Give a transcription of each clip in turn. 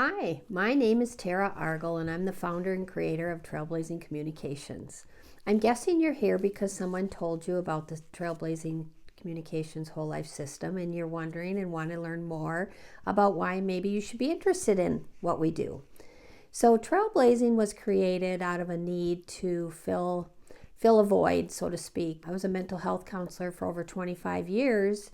Hi, my name is Tara Argel and I'm the founder and creator of Trailblazing Communications. I'm guessing you're here because someone told you about the Trailblazing Communications whole life system and you're wondering and want to learn more about why maybe you should be interested in what we do. So Trailblazing was created out of a need to fill a void, so to speak. I was a mental health counselor for over 25 years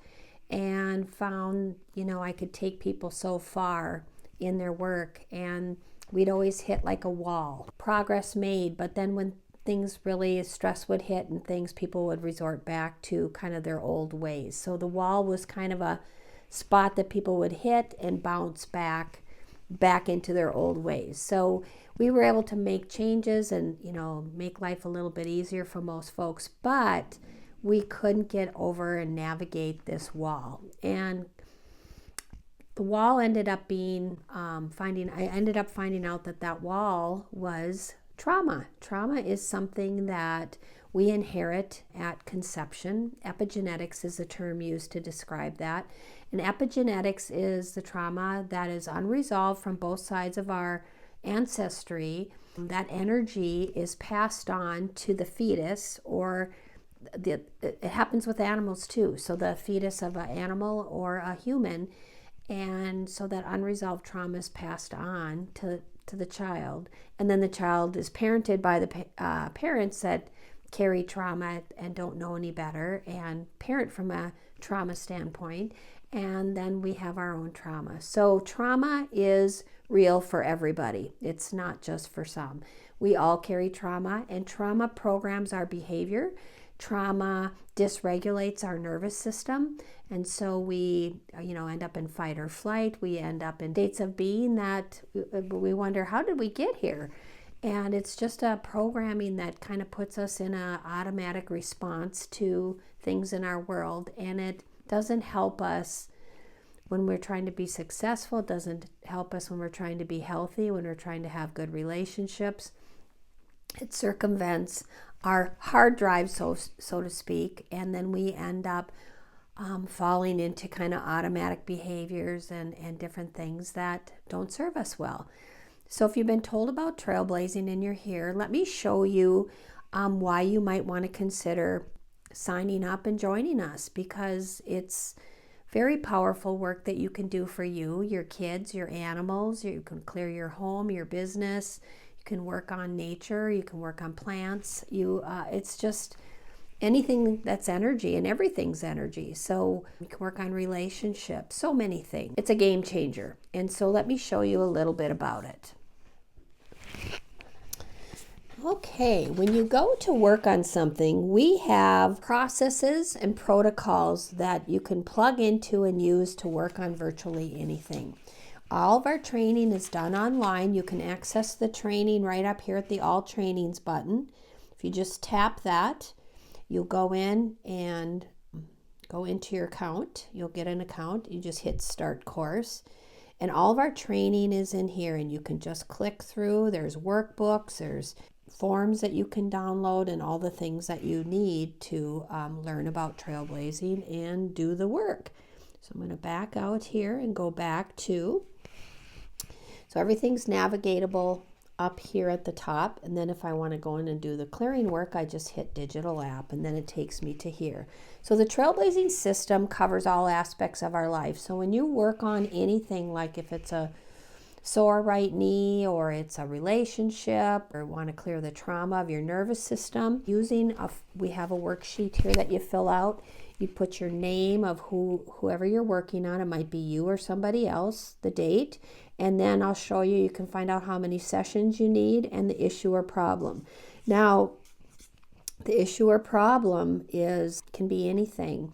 and found, I could take people so far in their work, and we'd always hit like a wall. Progress made, but then when things really, stress would hit and things, people would resort back to kind of their old ways. So the wall was kind of a spot that people would hit and bounce back into their old ways. So we were able to make changes and, make life a little bit easier for most folks, but we couldn't get over and navigate this wall. And the wall ended up being, I ended up finding out that wall was trauma. Trauma is something that we inherit at conception. Epigenetics is the term used to describe that. And epigenetics is the trauma that is unresolved from both sides of our ancestry. That energy is passed on to the fetus, or it happens with animals too. So the fetus of an animal or a human. And so that unresolved trauma is passed on to the child. And then the child is parented by the parents that carry trauma and don't know any better and parent from a trauma standpoint. And then we have our own trauma. So trauma is real for everybody. It's not just for some. We all carry trauma, and trauma programs our behavior. Trauma dysregulates our nervous system, and so we end up in fight or flight. We end up in states of being that we wonder, how did we get here? And it's just a programming that kind of puts us in an automatic response to things in our world, and it doesn't help us when we're trying to be successful. It doesn't help us when we're trying to be healthy, when we're trying to have good relationships. It circumvents our hard drive, so to speak, and then we end up falling into kind of automatic behaviors and different things that don't serve us well. So if you've been told about Trailblazing and you're here, let me show you why you might want to consider signing up and joining us, because it's very powerful work that you can do for you, your kids, your animals. You can clear your home, your business. You can work on nature. You can work on plants. It's just anything that's energy, and everything's energy. So you can work on relationships, so many things. It's a game changer. And so let me show you a little bit about it. Okay, when you go to work on something, we have processes and protocols that you can plug into and use to work on virtually anything. All of our training is done online. You can access the training right up here at the All Trainings button. If you just tap that, you'll go in and go into your account. You'll get an account. You just hit Start Course. And all of our training is in here, and you can just click through. There's workbooks, there's forms that you can download, and all the things that you need to learn about trailblazing and do the work. So I'm going to back out here and go back to, so everything's navigatable up here at the top, and then if I want to go in and do the clearing work, I just hit Digital App, and then it takes me to here. So the Trailblazing system covers all aspects of our life. So when you work on anything, like if it's a sore right knee, or it's a relationship, or want to clear the trauma of your nervous system, we have a worksheet here that you fill out. You put your name of whoever you're working on. It might be you or somebody else, the date, and then I'll show you. You can find out how many sessions you need and the issue or problem. Now, the issue or problem can be anything.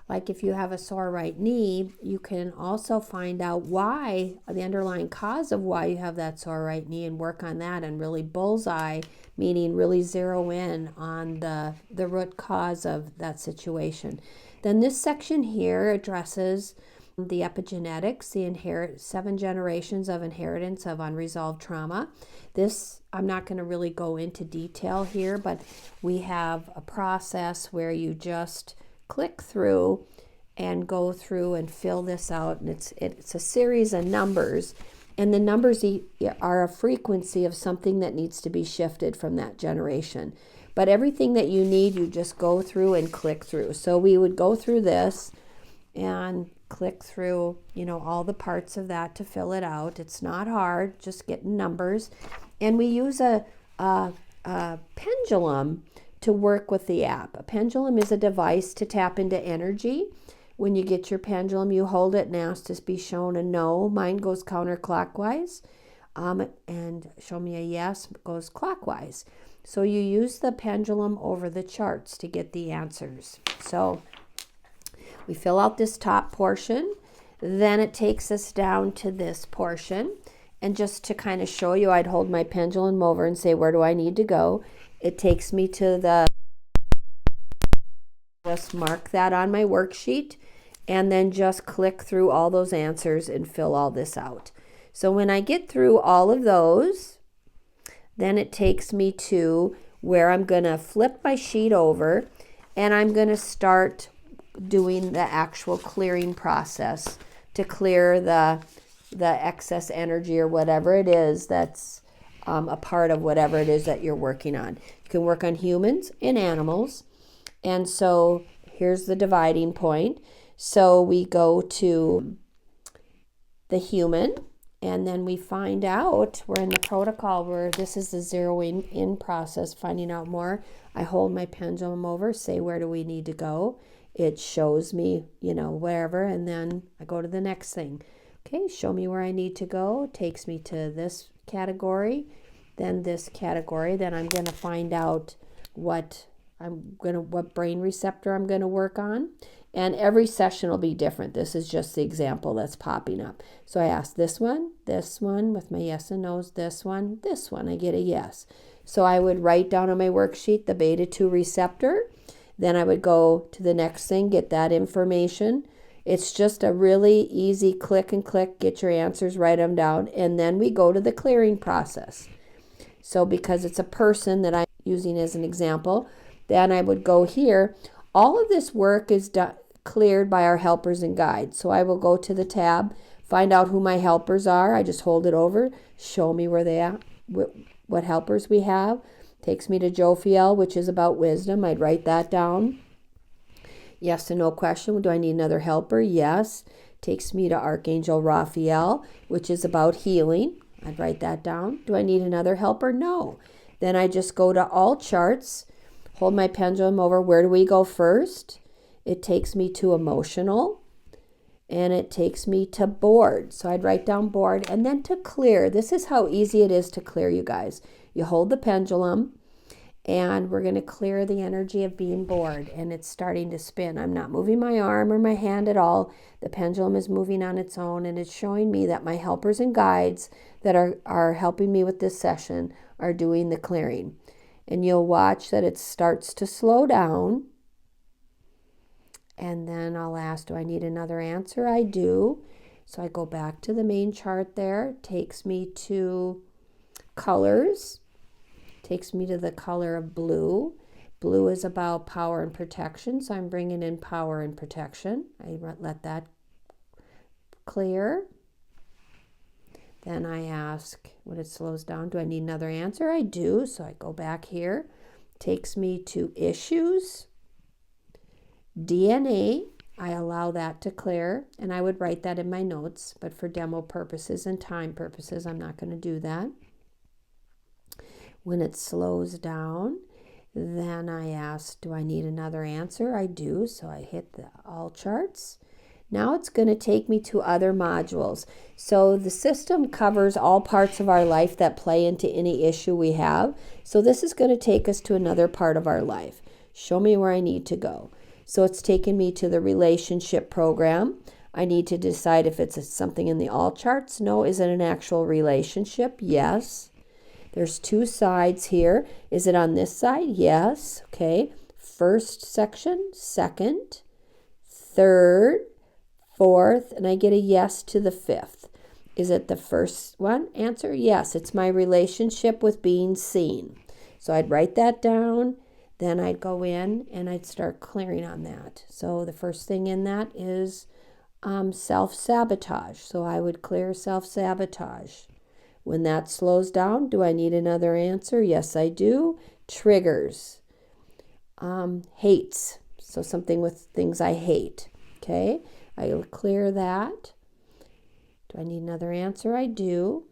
Like if you have a sore right knee, you can also find out why, the underlying cause of why you have that sore right knee, and work on that and really bullseye, meaning really zero in on the root cause of that situation. Then this section here addresses the epigenetics, the 7 generations of inheritance of unresolved trauma. This, I'm not going to really go into detail here, but we have a process where you just click through and go through and fill this out, and it's a series of numbers, And the numbers are a frequency of something that needs to be shifted from that generation. But everything that you need, you just go through and click through. So we would go through this and click through, all the parts of that to fill it out. It's not hard, just getting numbers. And we use a pendulum to work with the app. A pendulum is a device to tap into energy. When you get your pendulum, you hold it and ask to be shown a no. Mine goes counterclockwise. And show me a yes goes clockwise. So you use the pendulum over the charts to get the answers. So we fill out this top portion. Then it takes us down to this portion. And just to kind of show you, I'd hold my pendulum over and say, where do I need to go? It takes me to the, just mark that on my worksheet, and then just click through all those answers and fill all this out. So when I get through all of those, then it takes me to where I'm going to flip my sheet over, and I'm going to start doing the actual clearing process to clear the excess energy or whatever it is that's a part of whatever it is that you're working on. You can work on humans and animals. And so here's the dividing point. So we go to the human, and then we find out, we're in the protocol where this is the zeroing in process, finding out more. I hold my pendulum over, say, where do we need to go? It shows me, wherever, and then I go to the next thing. Okay, show me where I need to go. Takes me to this category, then this category. Then I'm going to find out what brain receptor I'm going to work on. And every session will be different. This is just the example that's popping up. So I ask this one with my yes and no's, this one. I get a yes. So I would write down on my worksheet the beta 2 receptor. Then I would go to the next thing, get that information. It's just a really easy click and click, get your answers, write them down, and then we go to the clearing process. So because it's a person that I'm using as an example, then I would go here. All of this work is cleared by our helpers and guides. So I will go to the tab, find out who my helpers are. I just hold it over, show me where they are, what helpers we have. Takes me to Jophiel, which is about wisdom. I'd write that down. Yes and no question. Do I need another helper? Yes. Takes me to Archangel Raphael, which is about healing. I'd write that down. Do I need another helper? No. Then I just go to all charts, hold my pendulum over. Where do we go first? It takes me to emotional, and it takes me to bored. So I'd write down bored, and then to clear. This is how easy it is to clear, you guys. You hold the pendulum, and we're going to clear the energy of being bored, and it's starting to spin. I'm not moving my arm or my hand at all. The pendulum is moving on its own, and it's showing me that my helpers and guides that are helping me with this session are doing the clearing. And you'll watch that it starts to slow down. And then I'll ask, do I need another answer? I do. So I go back to the main chart there. Takes me to colors. Takes me to the color of blue. Blue is about power and protection, so I'm bringing in power and protection. I let that clear. Then I ask, when it slows down, do I need another answer? I do, so I go back here. Takes me to issues. DNA, I allow that to clear, and I would write that in my notes, but for demo purposes and time purposes, I'm not going to do that. When it slows down, then I ask, do I need another answer? I do, so I hit the all charts. Now it's going to take me to other modules. So the system covers all parts of our life that play into any issue we have. So this is going to take us to another part of our life. Show me where I need to go. So it's taken me to the relationship program. I need to decide if it's something in the all charts. No. Is it an actual relationship? Yes. There's two sides here. Is it on this side? Yes. Okay. First section, second, third, fourth, and I get a yes to the fifth. Is it the first one? Answer, yes. It's my relationship with being seen. So I'd write that down. Then I'd go in and I'd start clearing on that. So the first thing in that is self-sabotage. So I would clear self-sabotage. When that slows down, do I need another answer? Yes, I do. Triggers. Hates. So something with things I hate. Okay, I will clear that. Do I need another answer? I do.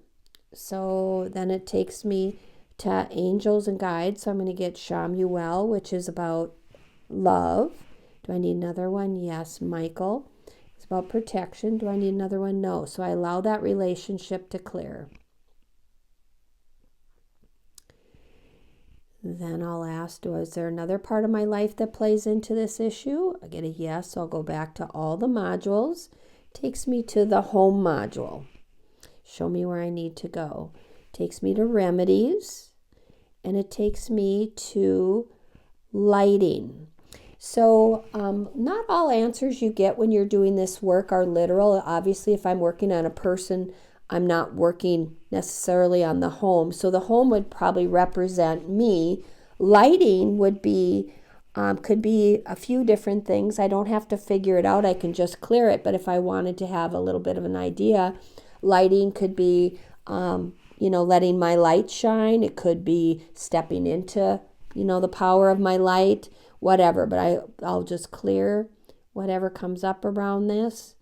So then it takes me to angels and guides. So I'm going to get Shamuel, which is about love. Do I need another one? Yes. Michael. It's about protection. Do I need another one? No. So I allow that relationship to clear. Then I'll ask, is there another part of my life that plays into this issue? I get a yes. So I'll go back to all the modules. Takes me to the home module. Show me where I need to go. Takes me to remedies. And it takes me to lighting. So not all answers you get when you're doing this work are literal. Obviously, if I'm working on a person, I'm not working necessarily on the home. So the home would probably represent me. Lighting would be, could be a few different things. I don't have to figure it out. I can just clear it. But if I wanted to have a little bit of an idea, lighting could be, letting my light shine. It could be stepping into, the power of my light, whatever. But I'll just clear whatever comes up around this.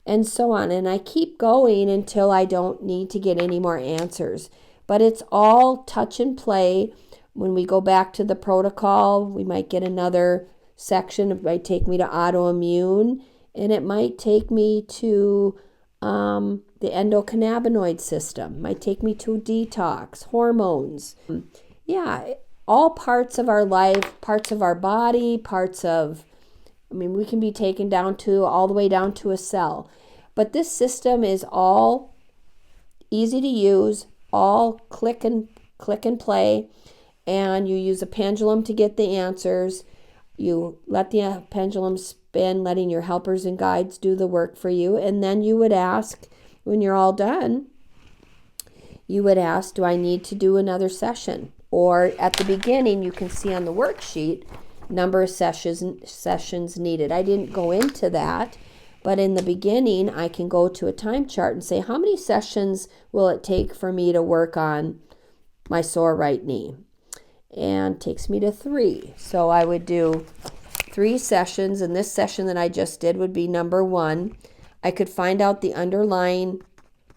And so on. And I keep going until I don't need to get any more answers. But it's all touch and play. When we go back to the protocol, we might get another section. It might take me to autoimmune. And it might take me to the endocannabinoid system. It might take me to detox, hormones. All parts of our life, parts of our body, we can be taken down to all the way down to a cell. But this system is all easy to use, all click and play, and you use a pendulum to get the answers. You let the pendulum spin, letting your helpers and guides do the work for you. And then you would ask, when you're all done, do I need to do another session? Or at the beginning, you can see on the worksheet, number of sessions needed. I didn't go into that, but in the beginning, I can go to a time chart and say, how many sessions will it take for me to work on my sore right knee? And it takes me to 3. So I would do 3 sessions, and this session that I just did would be number 1. I could find out the underlying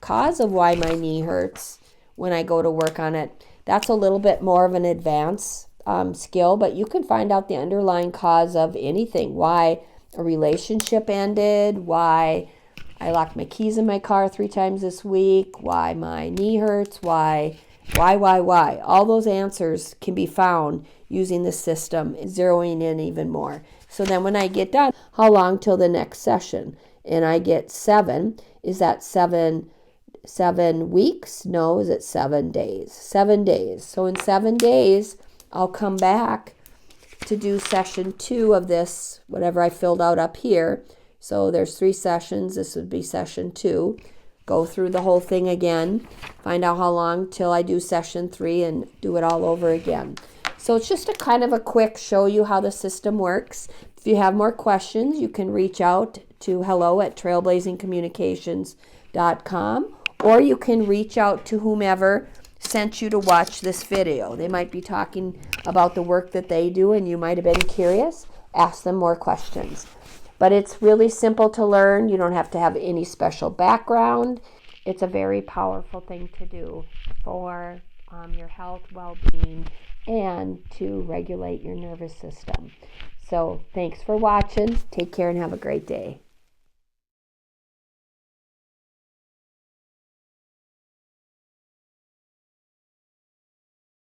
cause of why my knee hurts when I go to work on it. That's a little bit more of an advanced skill, but you can find out the underlying cause of anything. Why a relationship ended, why I locked my keys in my car 3 times this week, why my knee hurts, why. All those answers can be found using the system, zeroing in even more. So then when I get done, how long till the next session? And I get 7. Is that 7 weeks? No, is it 7 days? 7 days. So in 7 days, I'll come back to do session 2 of this, whatever I filled out up here. So there's 3 sessions. This would be session 2. Go through the whole thing again. Find out how long till I do session 3 and do it all over again. So it's just a kind of a quick show you how the system works. If you have more questions, you can reach out to hello@trailblazingcommunications.com, or you can reach out to whomever sent you to watch this video. They might be talking about the work that they do and you might have been curious. Ask them more questions. But it's really simple to learn. You don't have to have any special background. It's a very powerful thing to do for your health, well-being, and to regulate your nervous system. So thanks for watching. Take care and have a great day.